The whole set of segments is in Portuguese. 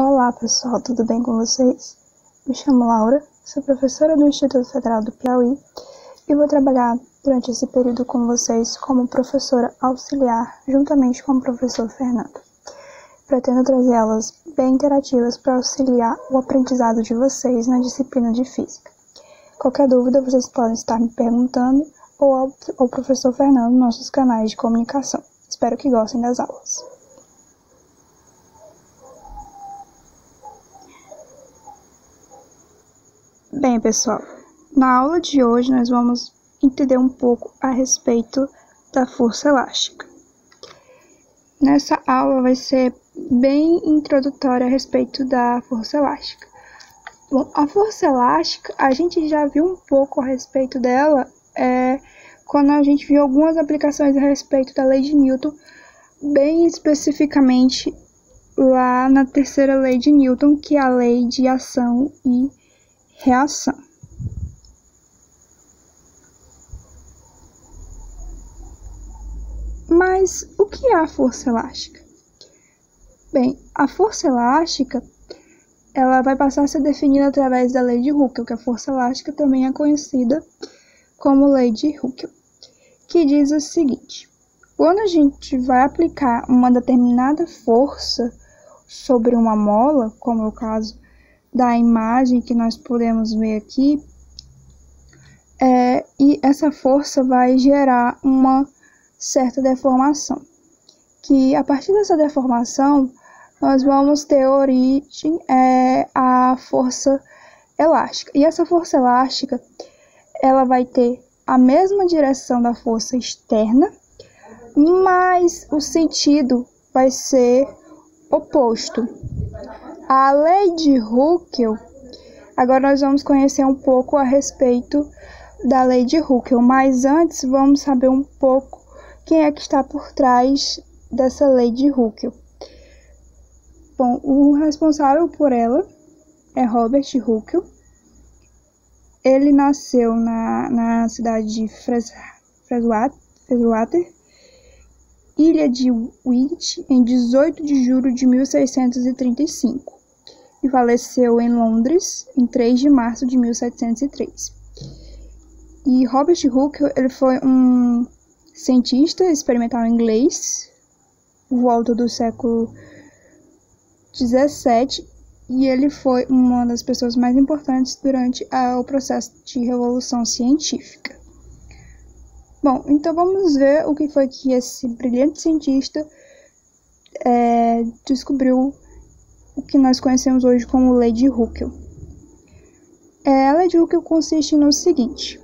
Olá pessoal, tudo bem com vocês? Me chamo Laura, sou professora do Instituto Federal do Piauí e vou trabalhar durante esse período com vocês como professora auxiliar, juntamente com o professor Fernando. Pretendo trazer aulas bem interativas para auxiliar o aprendizado de vocês na disciplina de Física. Qualquer dúvida, vocês podem estar me perguntando ou ao professor Fernando nos nossos canais de comunicação. Espero que gostem das aulas. Bem, pessoal, na aula de hoje nós vamos entender um pouco a respeito da força elástica. Nessa aula vai ser bem introdutória a respeito da força elástica. Bom, a força elástica, a gente já viu um pouco a respeito dela quando a gente viu algumas aplicações a respeito da lei de Newton, bem especificamente lá na terceira lei de Newton, que é a lei de ação e reação. Mas o que é a força elástica? Bem, a força elástica ela vai passar a ser definida através da lei de Hooke, que a força elástica também é conhecida como lei de Hooke, que diz o seguinte: quando a gente vai aplicar uma determinada força sobre uma mola, como é o caso da imagem que nós podemos ver aqui, e essa força vai gerar uma certa deformação, que a partir dessa deformação nós vamos ter origem a força elástica. E essa força elástica ela vai ter a mesma direção da força externa, mas o sentido vai ser oposto. A lei de Hooke, agora nós vamos conhecer um pouco a respeito da lei de Hooke, mas antes vamos saber um pouco quem é que está por trás dessa lei de Hooke. Bom, o responsável por ela é Robert Hooke. Ele nasceu na cidade de Freshwater, Ilha de Wight, em 18 de julho de 1635. E faleceu em Londres em 3 de março de 1703. E Robert Hooke ele foi um cientista experimental inglês por volta do século 17, e ele foi uma das pessoas mais importantes durante o processo de revolução científica. Bom, então vamos ver o que foi que esse brilhante cientista descobriu, o que nós conhecemos hoje como lei de Hooke. A lei de Hooke consiste no seguinte: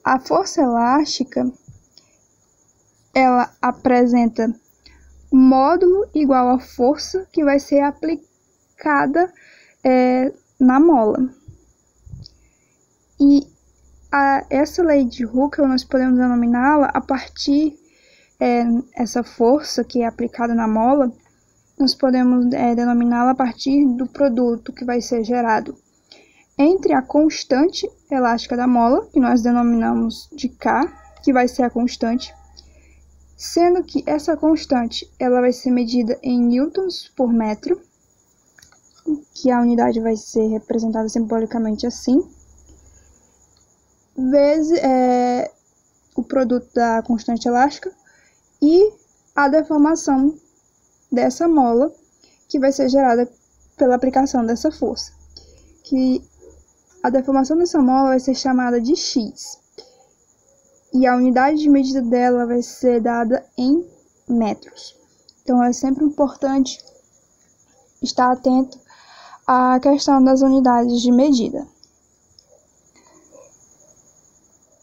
a força elástica ela apresenta um módulo igual à força que vai ser aplicada na mola. E essa lei de Hooke nós podemos denominá-la a partir essa força que é aplicada na mola, nós podemos denominá-la a partir do produto que vai ser gerado entre a constante elástica da mola, que nós denominamos de K, que vai ser a constante, sendo que essa constante ela vai ser medida em newtons por metro, que a unidade vai ser representada simbolicamente assim, vezes o produto da constante elástica e a deformação dessa mola, que vai ser gerada pela aplicação dessa força, que a deformação dessa mola vai ser chamada de x, e a unidade de medida dela vai ser dada em metros. Então é sempre importante estar atento à questão das unidades de medida.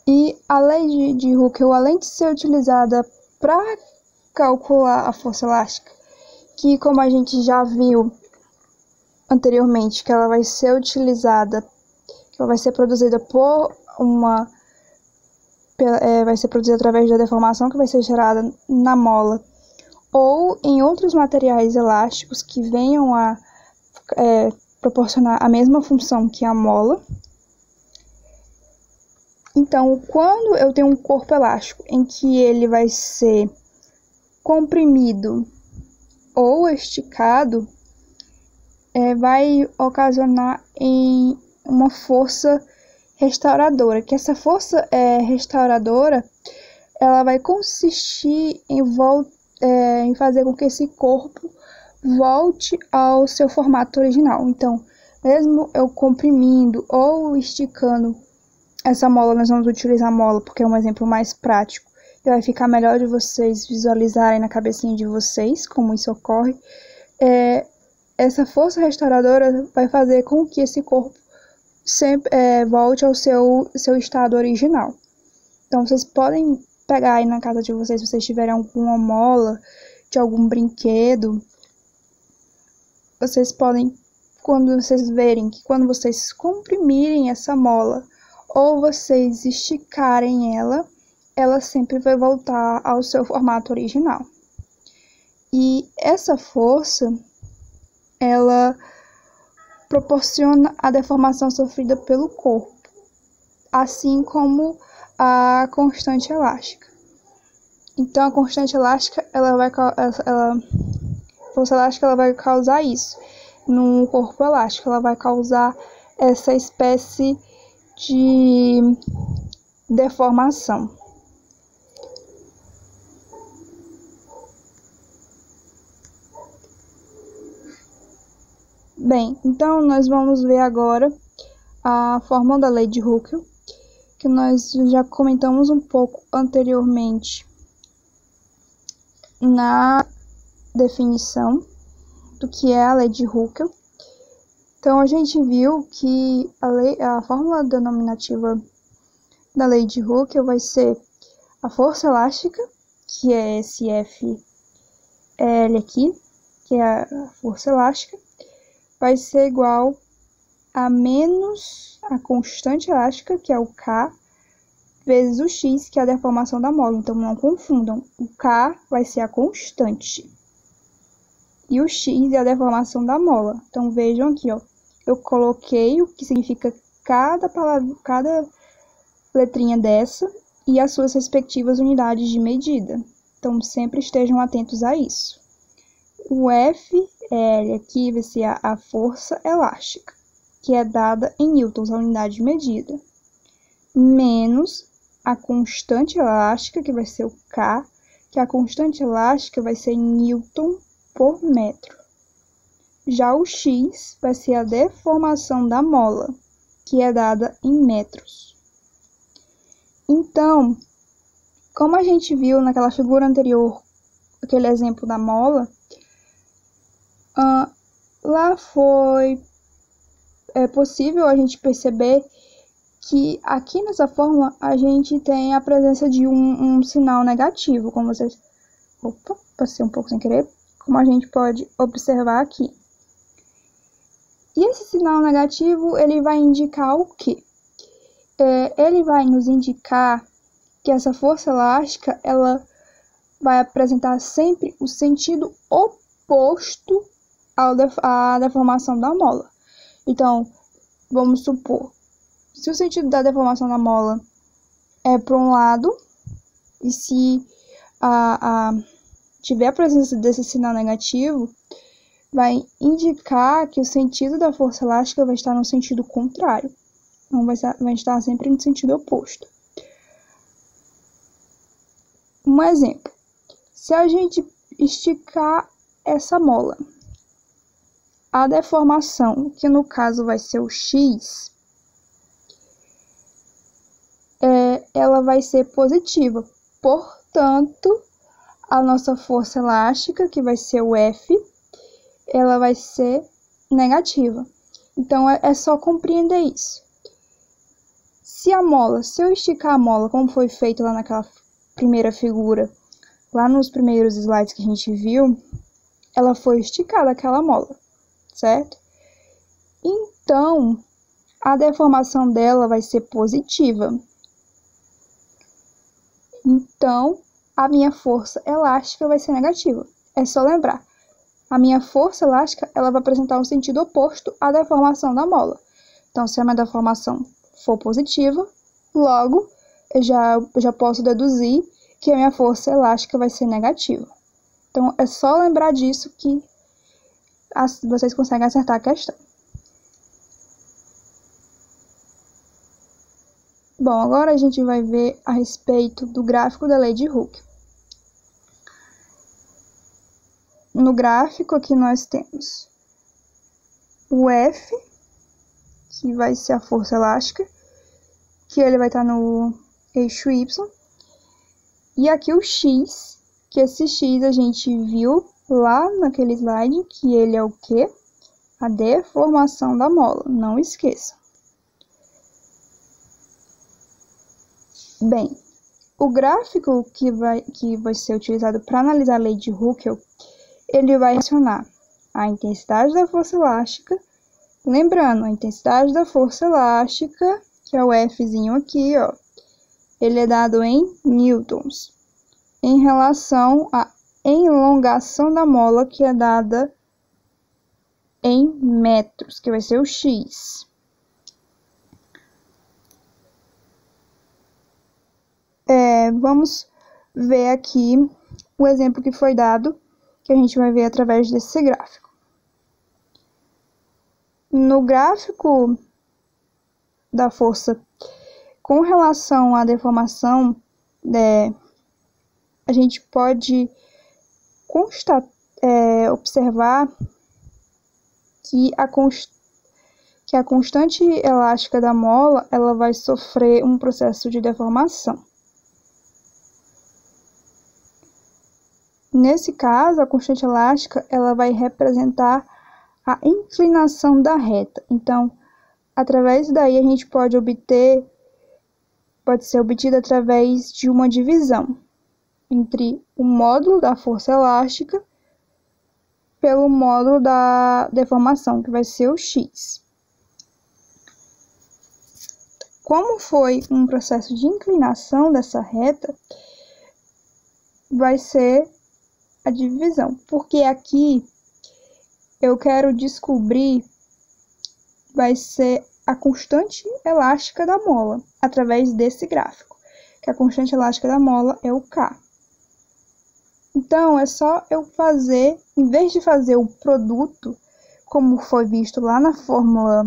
E a lei de Hooke, além de ser utilizada para calcular a força elástica, que como a gente já viu anteriormente, que ela vai ser utilizada, que ela vai ser produzida vai ser produzida através da deformação que vai ser gerada na mola, ou em outros materiais elásticos que venham a proporcionar a mesma função que a mola. Então, quando eu tenho um corpo elástico em que ele vai ser comprimido ou esticado, vai ocasionar em uma força restauradora, que essa força restauradora, ela vai consistir em fazer com que esse corpo volte ao seu formato original. Então, mesmo eu comprimindo ou esticando essa mola, nós vamos utilizar a mola porque é um exemplo mais prático e vai ficar melhor de vocês visualizarem na cabecinha de vocês como isso ocorre. Essa força restauradora vai fazer com que esse corpo sempre volte ao seu estado original. Então, vocês podem pegar aí na casa de vocês, se vocês tiverem alguma mola de algum brinquedo, vocês podem, quando vocês verem que quando vocês comprimirem essa mola ou vocês esticarem ela sempre vai voltar ao seu formato original. E essa força, ela proporciona a deformação sofrida pelo corpo, assim como a constante elástica. Então, a constante elástica, força elástica, ela vai causar isso. No corpo elástico, ela vai causar essa espécie de deformação. Bem, então nós vamos ver agora a fórmula da lei de Hooke, que nós já comentamos um pouco anteriormente na definição do que é a lei de Hooke. Então, a gente viu que a fórmula denominativa da lei de Hooke vai ser a força elástica, que é esse FL aqui, que é a força elástica, vai ser igual a menos a constante elástica, que é o K, vezes o X, que é a deformação da mola. Então, não confundam. O K vai ser a constante. E o X é a deformação da mola. Então, vejam aqui, ó. Eu coloquei o que significa cada letrinha dessa e as suas respectivas unidades de medida. Então, sempre estejam atentos a isso. O FL aqui vai ser a força elástica, que é dada em newtons, a unidade de medida, menos a constante elástica, que vai ser o K, que a constante elástica vai ser em newton por metro. Já o X vai ser a deformação da mola, que é dada em metros. Então, como a gente viu naquela figura anterior, aquele exemplo da mola, lá foi possível a gente perceber que aqui nessa fórmula a gente tem a presença de um sinal negativo, como vocês... Opa, passei um pouco sem querer. Como a gente pode observar aqui. E esse sinal negativo, ele vai indicar o quê? Ele vai nos indicar que essa força elástica, ela vai apresentar sempre o sentido oposto à deformação da mola. Então, vamos supor, se o sentido da deformação da mola é para um lado, e se tiver a presença desse sinal negativo, vai indicar que o sentido da força elástica vai estar no sentido contrário. Então, vai estar sempre no sentido oposto. Um exemplo. Se a gente esticar essa mola, a deformação, que no caso vai ser o X, ela vai ser positiva. Portanto, a nossa força elástica, que vai ser o F, ela vai ser negativa. Então, é só compreender isso. Se eu esticar a mola, como foi feito lá naquela primeira figura, lá nos primeiros slides que a gente viu, ela foi esticada, aquela mola, certo? Então, a deformação dela vai ser positiva. Então, a minha força elástica vai ser negativa. É só lembrar. A minha força elástica, ela vai apresentar um sentido oposto à deformação da mola. Então, se a minha deformação for positiva, logo, eu já posso deduzir que a minha força elástica vai ser negativa. Então, é só lembrar disso que vocês conseguem acertar a questão. Bom, agora a gente vai ver a respeito do gráfico da lei de Hooke. No gráfico aqui nós temos o F, que vai ser a força elástica, que ele vai estar no eixo Y. E aqui o X, que esse X a gente viu lá naquele slide, que ele é o quê? A deformação da mola, não esqueça. Bem, o gráfico que vai ser utilizado para analisar a lei de Hooke, ele vai relacionar a intensidade da força elástica, lembrando, a intensidade da força elástica, que é o Fzinho aqui, ó, ele é dado em newtons, em relação à elongação da mola, que é dada em metros, que vai ser o X. Vamos ver aqui o exemplo que foi dado, que a gente vai ver através desse gráfico. No gráfico da força com relação à deformação, a gente pode observar que a constante elástica da mola ela vai sofrer um processo de deformação. Nesse caso, a constante elástica ela vai representar a inclinação da reta. Então, através daí a gente pode ser obtida através de uma divisão entre o módulo da força elástica pelo módulo da deformação, que vai ser o X. Como foi um processo de inclinação dessa reta, vai ser a divisão, porque aqui eu quero descobrir, vai ser a constante elástica da mola, através desse gráfico, que a constante elástica da mola é o K. Então, é só eu fazer, em vez de fazer o produto, como foi visto lá na fórmula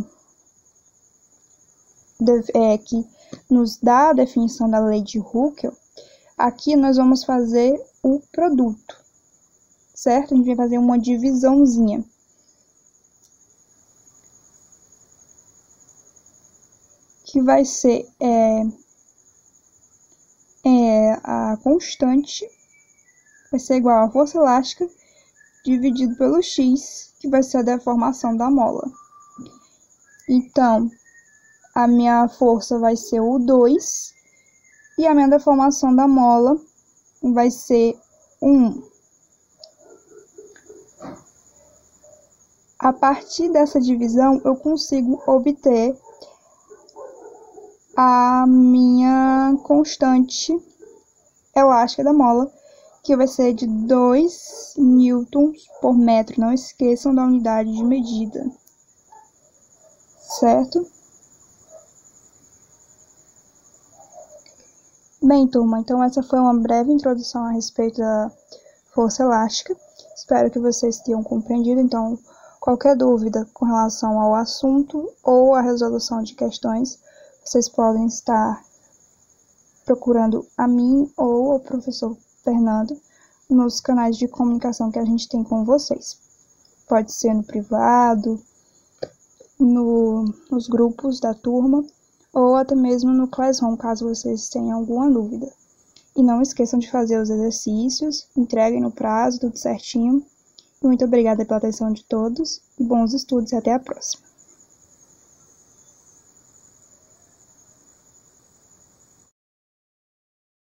que nos dá a definição da lei de Hooke, aqui nós vamos fazer o produto, certo? A gente vai fazer uma divisãozinha. Que vai ser a constante, vai ser igual a força elástica, dividido pelo X, que vai ser a deformação da mola. Então, a minha força vai ser o 2, e a minha deformação da mola vai ser 1. A partir dessa divisão, eu consigo obter a minha constante elástica da mola, que vai ser de 2 newtons por metro. Não esqueçam da unidade de medida, certo? Bem, turma, então essa foi uma breve introdução a respeito da força elástica. Espero que vocês tenham compreendido. Então, qualquer dúvida com relação ao assunto ou à resolução de questões, vocês podem estar procurando a mim ou ao professor Fernando nos canais de comunicação que a gente tem com vocês. Pode ser no privado, nos grupos da turma, ou até mesmo no Classroom, caso vocês tenham alguma dúvida. E não esqueçam de fazer os exercícios, entreguem no prazo, tudo certinho. Muito obrigada pela atenção de todos, e bons estudos e até a próxima.